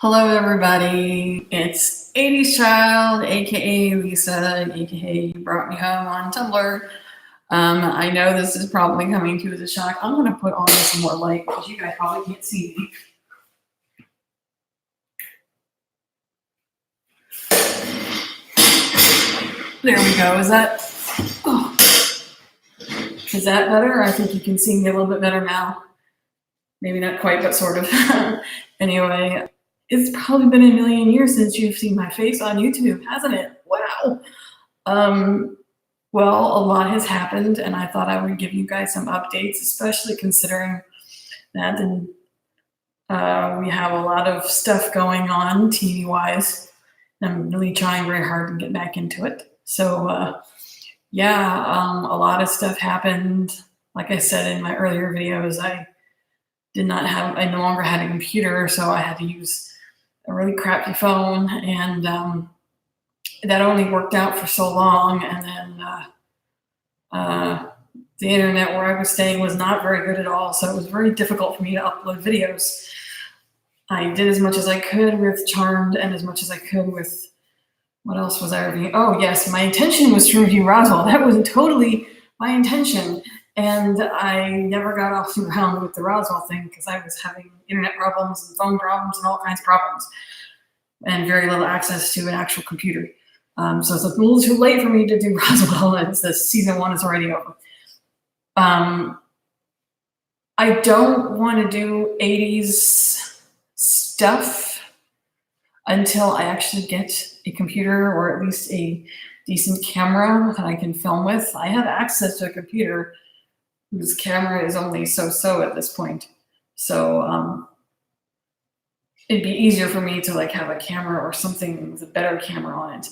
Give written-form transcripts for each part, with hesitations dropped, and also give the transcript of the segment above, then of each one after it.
Hello everybody, it's 80s Child, aka Lisa, aka You Brought Me Home on Tumblr. I know this is probably coming to you as a shock. I'm going to put on some more light because you guys probably can't see me. There we go. Is that better? I think you can see me a little bit better now. Maybe not quite, but sort of. Anyway, it's probably been a million years since you've seen my face on YouTube, hasn't it? Wow. Well, a lot has happened, and I thought I would give you guys some updates, especially considering that we have a lot of stuff going on TV-wise. I'm really trying very hard to get back into it. So, a lot of stuff happened. Like I said in my earlier videos, I no longer had a computer, so I had to use a really crappy phone, and that only worked out for so long. And then the internet where I was staying was not very good at all, so it was very difficult for me to upload videos. I did as much as I could with Charmed and as much as I could with, what else was I reviewing? Oh yes, my intention was to review Roswell. That was totally my intention. And I never got off the ground with the Roswell thing because I was having internet problems and phone problems and all kinds of problems and very little access to an actual computer. So it's a little too late for me to do Roswell, and the season 1 is already over. I don't want to do 80s stuff until I actually get a computer or at least a decent camera that I can film with. I have access to a computer whose camera is only so-so at this point. So it'd be easier for me to have a camera or something with a better camera on it.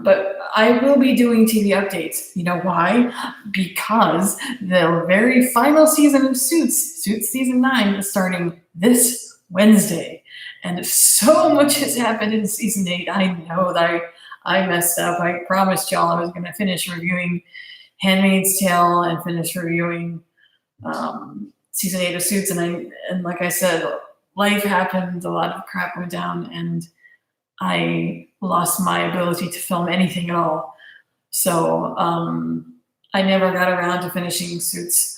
But I will be doing TV updates. You know why? Because the very final season of Suits season 9, is starting this Wednesday. And so much has happened in season 8. I know that I messed up. I promised y'all I was going to finish reviewing Handmaid's Tale and finish reviewing season 8 of Suits. And like I said, life happened, a lot of crap went down, and I lost my ability to film anything at all. So I never got around to finishing Suits,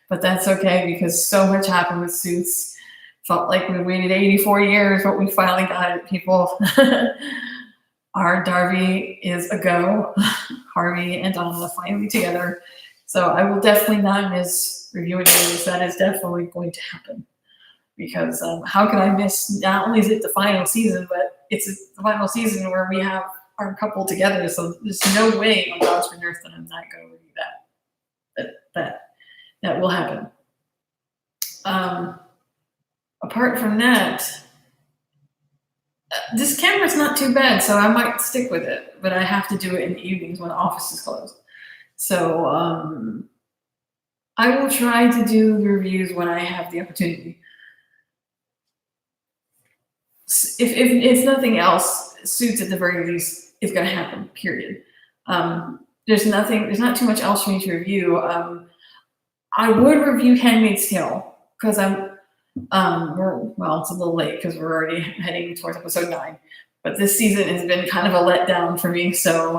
but that's okay because so much happened with Suits. Felt like we waited 84 years, but we finally got it, people. Our Darby is a go. Harvey and Donna are finally together. So I will definitely not miss reviewing these. That is definitely going to happen. Because how can I miss, not only is it the final season, but it's the final season where we have our couple together. So there's no way on God's green earth that I'm not going to review that. That will happen. Apart from that, this camera's not too bad, so I might stick with it, but I have to do it in the evenings when the office is closed. So I will try to do the reviews when I have the opportunity. If nothing else, Suits at the very least is going to happen, period. There's not too much else for me to review. I would review Handmaid's Tale because it's a little late because we're already heading towards episode 9, but this season has been kind of a letdown for me. So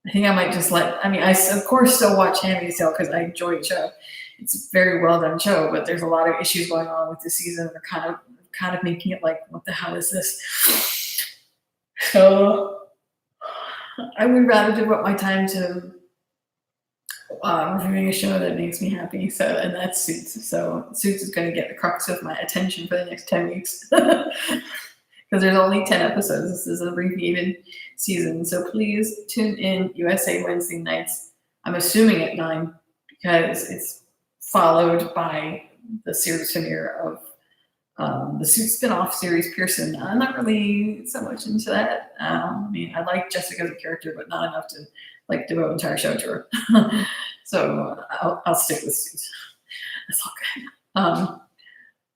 I think I might just I of course still watch Handmaid's Tale because I enjoy the show. It's a very well done show, but there's a lot of issues going on with this season. They're kind of making it like, what the hell is this? So I would rather devote my time to reviewing a show that makes me happy. So, and that's Suits. So Suits is going to get the crux of my attention for the next 10 weeks. Because there's only 10 episodes. This is an abbreviated season. So please tune in USA Wednesday nights. I'm assuming at 9 because it's followed by the series premiere of the Suits spinoff series, Pearson. I'm not really so much into that. I like Jessica as a character, but not enough to devote an entire show to her. So I'll stick with Suits. That's all good.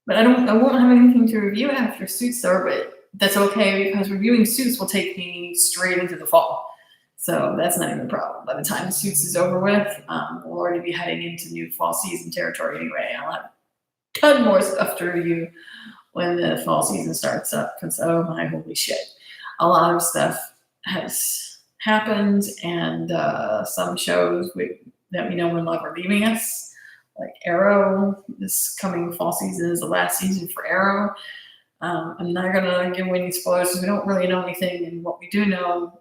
But I won't have anything to review after Suits though, but that's okay because reviewing Suits will take me straight into the fall. So that's not even a problem. By the time Suits is over with, we'll already be heading into new fall season territory anyway. I'll have a ton more stuff to review when the fall season starts up, because oh my holy shit, a lot of stuff has happened, and some shows that we know and love are leaving us. Like Arrow, this coming fall season is the last season for Arrow. I'm not gonna give any spoilers because we don't really know anything, and what we do know,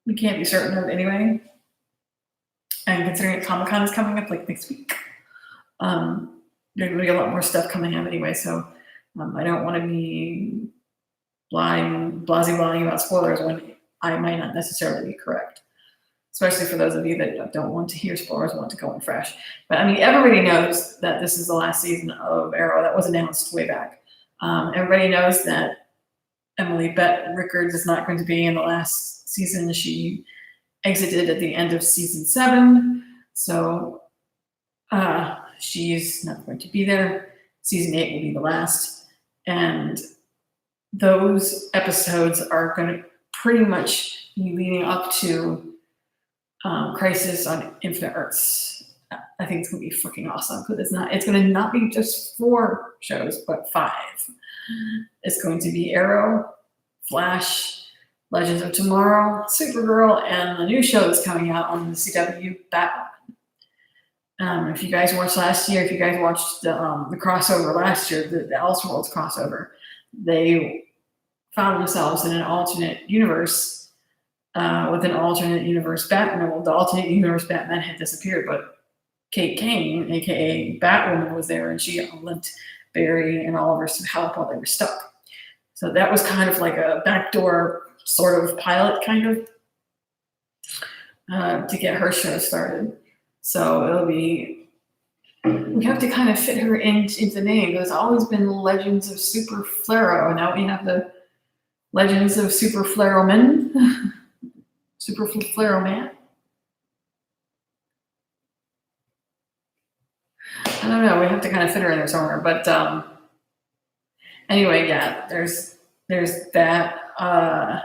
we can't be certain of anyway. And considering that Comic-Con is coming up like next week, there's gonna be a lot more stuff coming up anyway. So I don't want to be blasé about spoilers when I might not necessarily be correct. Especially for those of you that don't want to hear spoilers, want to go in fresh. But I mean, everybody knows that this is the last season of Arrow. That was announced way back. Everybody knows that Emily Bett Rickards is not going to be in the last season. She exited at the end of season 7. So she's not going to be there. Season 8 will be the last. And those episodes are going to pretty much be leading up to Crisis on Infinite Earths. I think it's going to be freaking awesome because it's going to not be just 4 shows, but 5. It's going to be Arrow, Flash, Legends of Tomorrow, Supergirl, and the new show that's coming out on the CW, Batman. If you guys watched last year, if you guys watched the crossover last year, the Elseworlds crossover, they found themselves in an alternate universe with an alternate universe Batman. Well, the alternate universe Batman had disappeared, but Kate Kane, aka Batwoman, was there, and she lent Barry and Oliver some help while they were stuck. So that was kind of like a backdoor sort of pilot, kind of, to get her show started. So it'll be, we have to kind of fit her into the name. There's always been Legends of Super Flaro, and now we have the Legends of Super Flaro Men. Super Flaro Man. I don't know. We have to kind of fit her in there somewhere. But anyway, yeah, there's that. I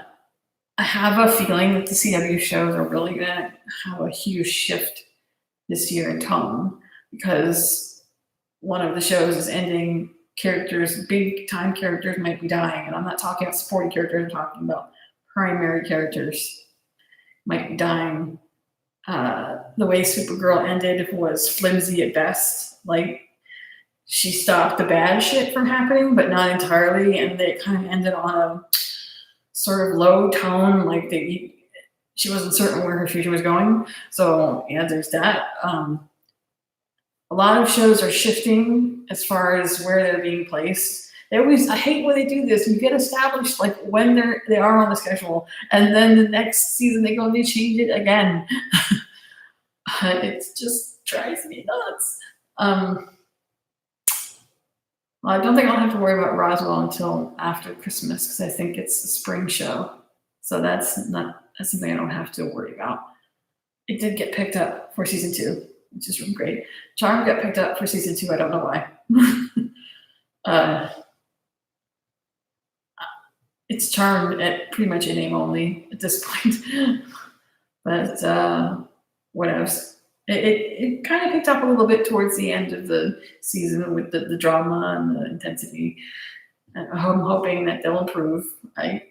have a feeling that the CW shows are really going to have a huge shift this year in tone because one of the shows is ending. Characters, big time characters, might be dying, and I'm not talking about supporting characters. I'm talking about primary characters might be dying. The way Supergirl ended was flimsy at best. Like, she stopped the bad shit from happening, but not entirely, and they kind of ended on a sort of low tone, like she wasn't certain where her future was going. So yeah, there's that. A lot of shows are shifting as far as where they're being placed. I hate when they do this. You get established like when they are on the schedule, and then the next season they go and they change it again. It just drives me nuts. Well, I don't think I'll have to worry about Roswell until after Christmas because I think it's a spring show. So that's something I don't have to worry about. It did get picked up for season 2, which is really great. Charmed got picked up for season 2. I don't know why. It's Charmed at pretty much in name only at this point. But what else? It kind of picked up a little bit towards the end of the season with the drama and the intensity. And I'm hoping that they'll improve. I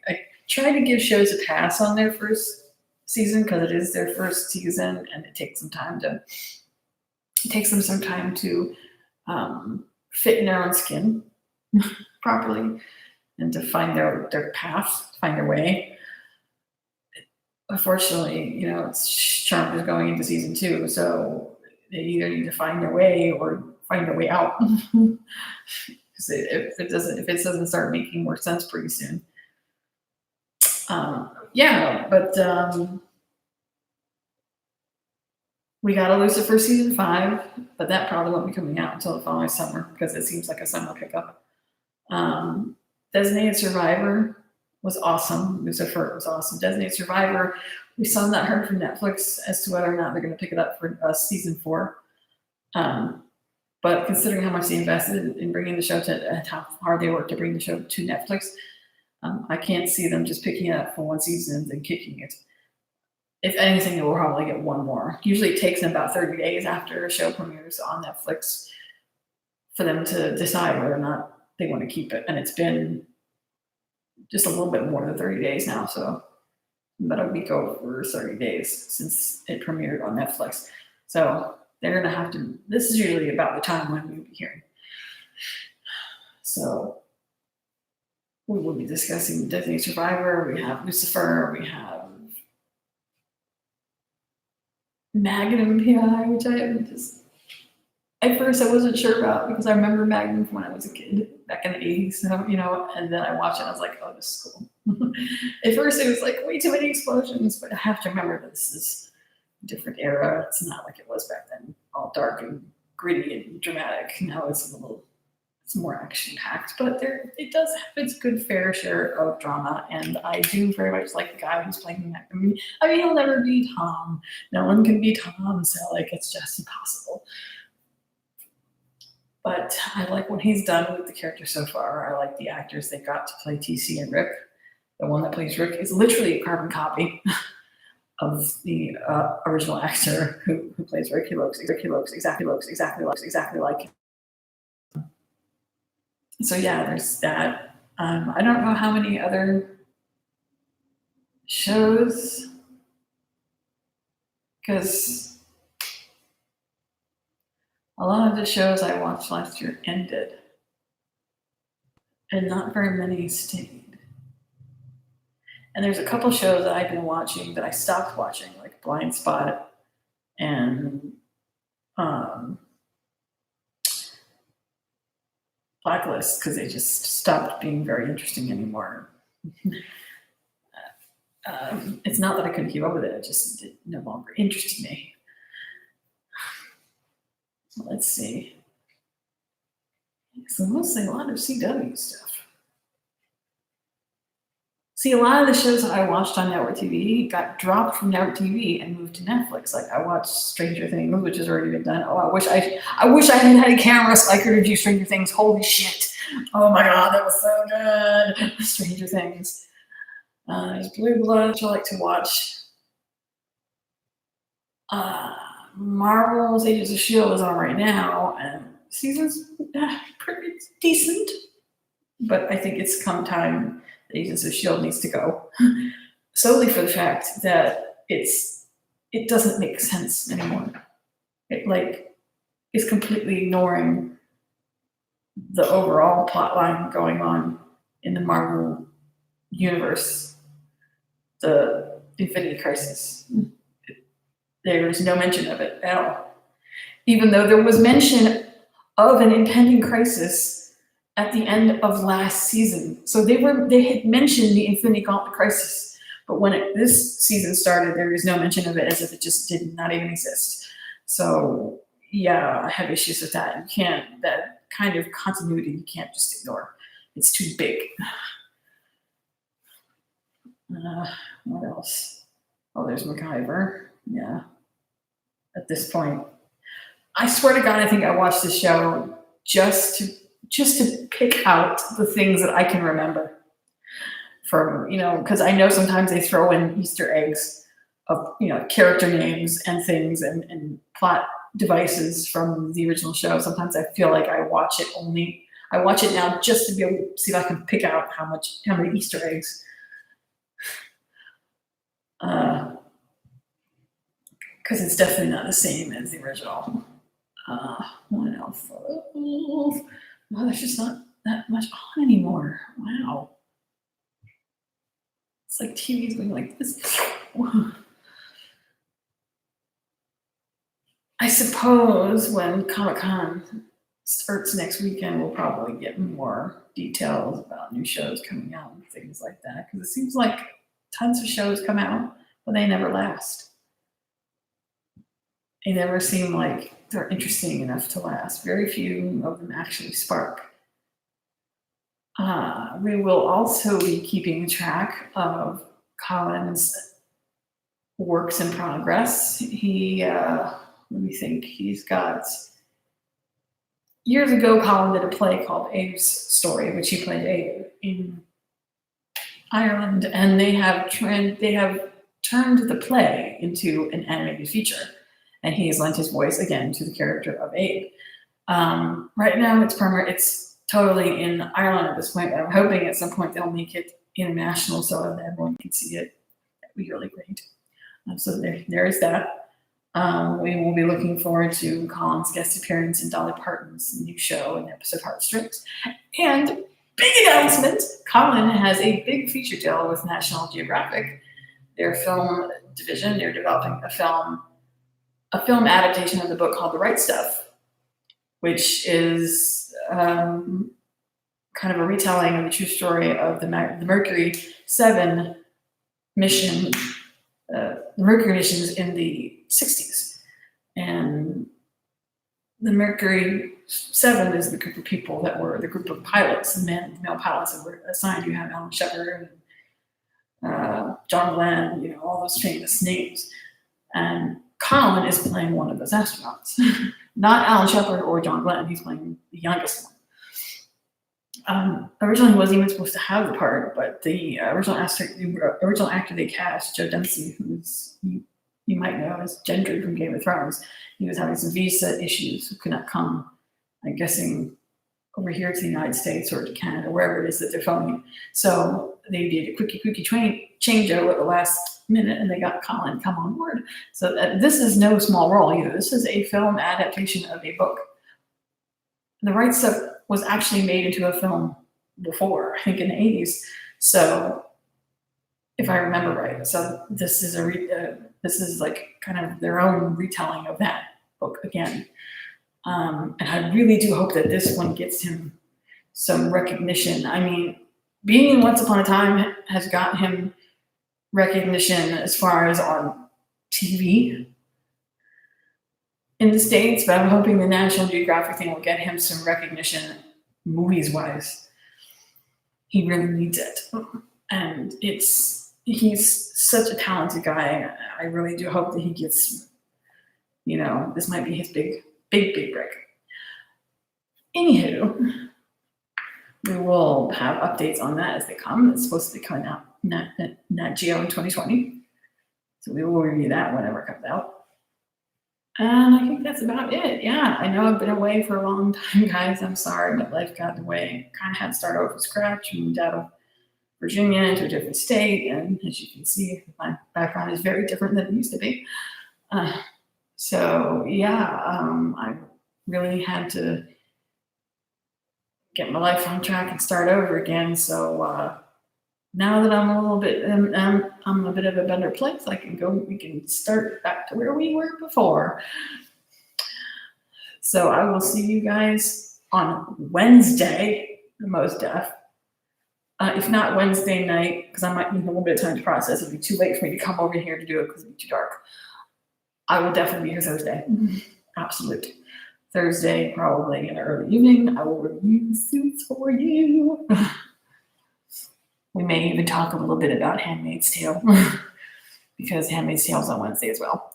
try to give shows a pass on their first season because it is their first season, and it takes them some time to fit in their own skin properly and to find their path, find their way. Unfortunately, Charmed is going into season 2, so they either need to find their way or find their way out. Because if it doesn't start making more sense pretty soon. We got Lucifer season 5, but that probably won't be coming out until the following summer because it seems like a summer pickup. Designated Survivor was awesome. Lucifer was awesome. Designated Survivor, we still have not heard from Netflix as to whether or not they're going to pick it up for season 4. But considering how much they invested in bringing the show and how hard they worked to bring the show to Netflix, I can't see them just picking it up for one season and then kicking it. If anything, they will probably get one more. Usually it takes them about 30 days after a show premieres on Netflix for them to decide whether or not they want to keep it. And it's been just a little bit more than 30 days now. So about a week over 30 days since it premiered on Netflix. So they're going to have to, this is usually about the time when we'll be hearing. So we will be discussing Designated Survivor. We have Lucifer. We have Magnum PI, which I haven't just, at first I wasn't sure about because I remember Magnum from when I was a kid back in the 80s, so, you know, and then I watched it and I was like, oh, this is cool. At first it was like way too many explosions, but I have to remember that this is a different era. It's not like it was back then, all dark and gritty and dramatic. Now it's it's more action packed, but it does have its good fair share of drama, and I do very much like the guy who's playing Magnum. I mean, he'll never be Tom. No one can be Tom, so like it's just impossible. But I like what he's done with the character so far. I like the actors they got to play TC and Rick. The one that plays Rick is literally a carbon copy of the original actor who plays Rick. He looks exactly like him. So yeah, there's that. I don't know how many other shows, because a lot of the shows I watched last year ended, and not very many stayed. And there's a couple shows that I've been watching that I stopped watching, like Blind Spot and Blacklist, because they just stopped being very interesting anymore. It's not that I couldn't keep up with it, it just no longer interested me. Let's see. So mostly a lot of CW stuff. See, a lot of the shows that I watched on network TV got dropped from network TV and moved to Netflix. Like I watched Stranger Things, which has already been done. Oh, I wish I had a camera so I could review Stranger Things. Holy shit! Oh my god, that was so good. Stranger Things. There's Blue Blood, which I like to watch. Marvel's Agents of S.H.I.E.L.D. is on right now, and season's pretty decent. But I think it's come time that Agents of S.H.I.E.L.D. needs to go. Solely for the fact that it doesn't make sense anymore. It is completely ignoring the overall plot line going on in the Marvel universe, the Infinity Crisis. There is no mention of it at all. Even though there was mention of an impending crisis at the end of last season. So they had mentioned the Infinity Gauntlet crisis, but when this season started, there is no mention of it, as if it just did not even exist. So yeah, I have issues with that. That kind of continuity you can't just ignore. It's too big. What else? Oh, there's MacGyver. Yeah. At this point, I swear to God, I think I watched this show just to pick out the things that I can remember from, because I know sometimes they throw in Easter eggs of, character names and things and plot devices from the original show. Sometimes I feel like I watch it now just to be able to see if I can pick out how many Easter eggs. Because it's definitely not the same as the original. What else? Oh, there's just not that much on anymore. Wow. It's like TV's going like this. I suppose when Comic-Con starts next weekend, we'll probably get more details about new shows coming out and things like that. Because it seems like tons of shows come out, but they never last. They never seem like they're interesting enough to last. Very few of them actually spark. We will also be keeping track of Colin's works in progress. Let me think, he's got, years ago, Colin did a play called Abe's Story, which he played Abe in Ireland, and they have turned the play into an animated feature. And he has lent his voice again to the character of Abe. Right now, it's totally in Ireland at this point, but I'm hoping at some point they'll make it international so that everyone can see it. That'd be really great. So there is that. We will be looking forward to Colin's guest appearance in Dolly Parton's new show in the episode Heartstrings. And big announcement, Colin has a big feature deal with National Geographic. Their film division, they're developing a film adaptation of the book called The Right Stuff, which is kind of a retelling of the true story of the Mercury 7 mission, the Mercury missions in the 60s. And the Mercury 7 is the group of people that were the group of pilots, the male pilots that were assigned. You have Alan Shepard, John Glenn, all those famous names. And Colin is playing one of those astronauts. Not Alan Shepard or John Glenn, he's playing the youngest one. Originally, he wasn't even supposed to have the part, but the original actor they cast, Joe Dempsey, who's you might know as Gendry from Game of Thrones, he was having some visa issues, so could not come, I'm guessing, over here to the United States or to Canada, wherever it is that they're filming. So they did a quickie changeover at the last minute, and they got Colin come on board. So this is no small role either. This is a film adaptation of a book. The Right Stuff was actually made into a film before, I think in the 80s. So if I remember right, so this is this is like kind of their own retelling of that book again. And I really do hope that this one gets him some recognition. I mean, being in Once Upon a Time has got him recognition as far as on TV in the States, but I'm hoping the National Geographic thing will get him some recognition movies-wise. He really needs it. And he's such a talented guy. I really do hope that he gets, this might be his big break. Anywho, we will have updates on that as they come. It's supposed to be coming out Nat Geo in 2020. So we will review that whenever it comes out. And I think that's about it. Yeah, I know I've been away for a long time, guys. I'm sorry, but life got in the way. Kind of had to start over from scratch. Moved out of Virginia into a different state. And as you can see, my background is very different than it used to be. So yeah, I really had to get my life on track and start over again. So now that I'm a bit of a better place, we can start back to where we were before. So I will see you guys on Wednesday, the most def. If not Wednesday night, because I might need a little bit of time to process. It'll be too late for me to come over here to do it because it'll be too dark. I will definitely be here Thursday. Absolute. Thursday, probably in the early evening, I will review suits for you. We may even talk a little bit about Handmaid's Tale because Handmaid's Tale is on Wednesday as well.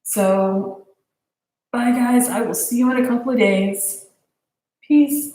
So, bye guys. I will see you in a couple of days. Peace.